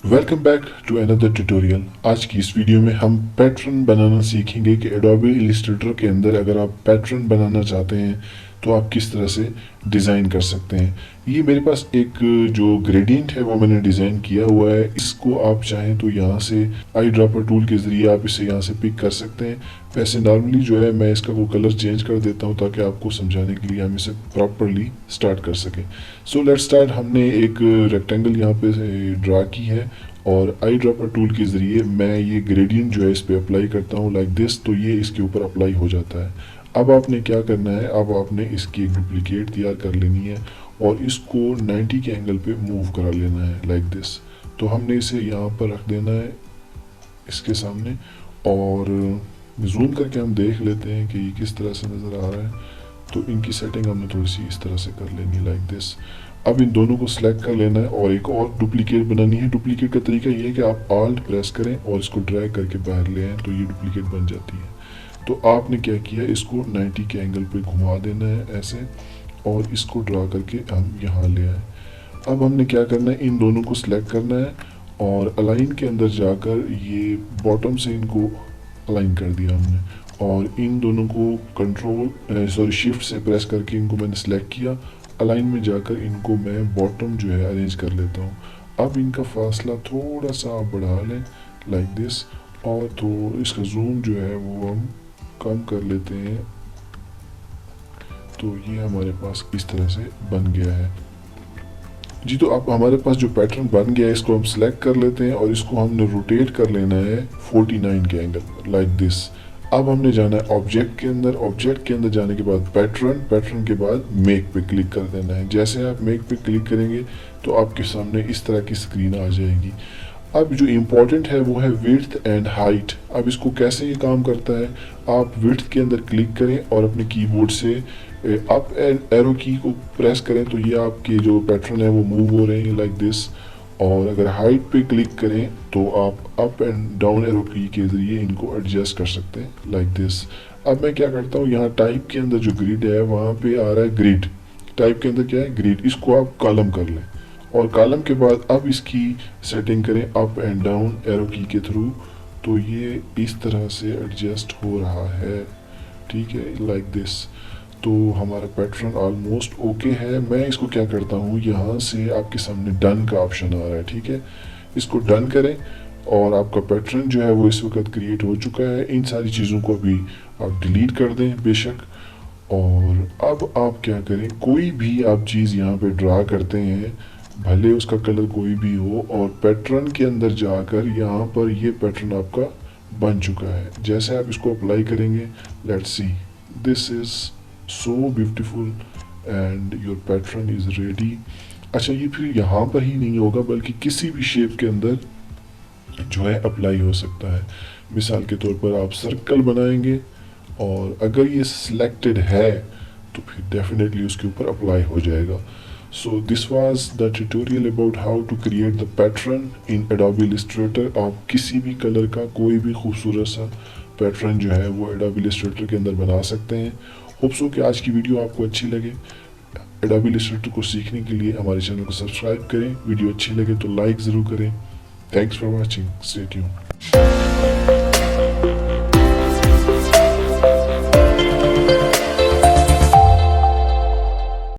Welcome back to another tutorial. आज की इस वीडियो में हम पैटर्न बनाना सीखेंगे कि एडोबे इलस्ट्रेटर के अंदर अगर आप पैटर्न बनाना चाहते हैं तो आप किस तरह से डिज़ाइन कर सकते हैं। ये मेरे पास एक जो ग्रेडियंट है वो मैंने डिज़ाइन किया हुआ है। इसको आप चाहें तो यहाँ से आई ड्रॉपर टूल के ज़रिए आप इसे यहाँ से पिक कर सकते हैं। वैसे नॉर्मली जो है मैं इसका वो कलर चेंज कर देता हूँ ताकि आपको समझाने के लिए हम इसे प्रॉपरली स्टार्ट कर सकें। So let's start. हमने एक रेक्टेंगल यहाँ पे ड्रा की है और आई ड्रॉपर टूल के ज़रिए मैं ये ग्रेडियंट जो है इस पर अप्लाई करता हूँ लाइक दिस, तो ये इसके ऊपर अप्लाई हो जाता है। अब आपने क्या करना है, अब आपने इसकी एक डुप्लीकेट तैयार कर लेनी है और इसको 90 के एंगल पे मूव करा लेना है लाइक दिस। तो हमने इसे यहाँ पर रख देना है इसके सामने और जूम करके हम देख लेते हैं कि ये किस तरह से नज़र आ रहा है। तो इनकी सेटिंग हमने थोड़ी सी इस तरह से कर लेनी लाइक दिस। अब इन दोनों को सिलेक्ट कर लेना है और एक और डुप्लीकेट बनानी है। डुप्लीकेट का तरीका ये है कि आप ऑल्ट प्रेस करें और इसको ड्रैग करके बाहर ले आएँ तो ये डुप्लीकेट बन जाती है। तो आपने क्या किया, इसको 90 के एंगल पे घुमा देना है ऐसे और इसको ड्रा करके हम यहाँ ले आए। अब हमने क्या करना है, इन दोनों को सिलेक्ट करना है और अलाइन के अंदर जाकर ये बॉटम से इनको अलाइन कर दिया हमने और इन दोनों को कंट्रोल शिफ्ट से प्रेस करके इनको मैंने सेलेक्ट किया। अलाइन में जाकर इनको मैं बॉटम जो है अरेंज कर लेता हूँ। अब इनका फासला थोड़ा सा आप बढ़ा लें लाइक दिस और तो इसका जूम जो है वो हम कम कर लेते हैं। तो ये हमारे पास इस तरह से बन गया है जी। तो अब हमारे पास जो पैटर्न बन गया है इसको हम सिलेक्ट कर लेते हैं और इसको हमने रोटेट कर लेना है 49 के एंगल लाइक दिस। अब हमने जाना है ऑब्जेक्ट के अंदर। ऑब्जेक्ट के अंदर जाने के बाद पैटर्न के बाद मेक पे क्लिक कर देना है। जैसे आप मेक पे क्लिक करेंगे तो आपके सामने इस तरह की स्क्रीन आ जाएगी। अब जो इम्पोर्टेंट है वो है विड्थ एंड हाइट। अब इसको कैसे ये काम करता है, आप विड्थ के अंदर क्लिक करें और अपने कीबोर्ड से अप एंड एरो की को प्रेस करें तो ये आपके जो पैटर्न है वो मूव हो रहे हैं लाइक दिस। और अगर हाइट पे क्लिक करें तो आप अप एंड डाउन एरो की के ज़रिए इनको एडजस्ट कर सकते हैं लाइक दिस। अब मैं क्या करता हूँ, यहाँ टाइप के अंदर जो ग्रिड है वहाँ पे आ रहा है ग्रिड। टाइप के अंदर क्या है, ग्रिड। इसको आप कॉलम कर लें और कॉलम के बाद अब इसकी सेटिंग करें अप एंड डाउन एरो की के थ्रू। तो ये इस तरह से एडजस्ट हो रहा है, ठीक है, लाइक दिस। तो हमारा पैटर्न ऑलमोस्ट ओके है। मैं इसको क्या करता हूँ, यहाँ से आपके सामने डन का ऑप्शन आ रहा है, ठीक है, इसको डन करें और आपका पैटर्न जो है वो इस वक्त क्रिएट हो चुका है। इन सारी चीज़ों को भी आप डिलीट कर दें बेशक। और अब आप क्या करें, कोई भी आप चीज़ यहाँ पे ड्रा करते हैं भले उसका कलर कोई भी हो और पैटर्न के अंदर जाकर यहाँ पर ये पैटर्न आपका बन चुका है। जैसे आप इसको अप्लाई करेंगे, let's see, this is so beautiful and your pattern is ready. अच्छा, ये फिर यहाँ पर ही नहीं होगा बल्कि किसी भी शेप के अंदर जो है अप्लाई हो सकता है। मिसाल के तौर पर आप सर्कल बनाएंगे और अगर ये सिलेक्टेड है तो फिर डेफिनेटली उसके ऊपर अप्लाई हो जाएगा। So this was the tutorial about how to create the pattern in Adobe Illustrator। आप किसी भी कलर का कोई भी खूबसूरत सा पैटर्न जो है वो Adobe Illustrator के अंदर बना सकते हैं। होप सो कि आज की वीडियो आपको अच्छी लगे। Adobe Illustrator को सीखने के लिए हमारे चैनल को सब्सक्राइब करें। वीडियो अच्छी लगे तो लाइक ज़रूर करें। Thanks for watching, stay tuned.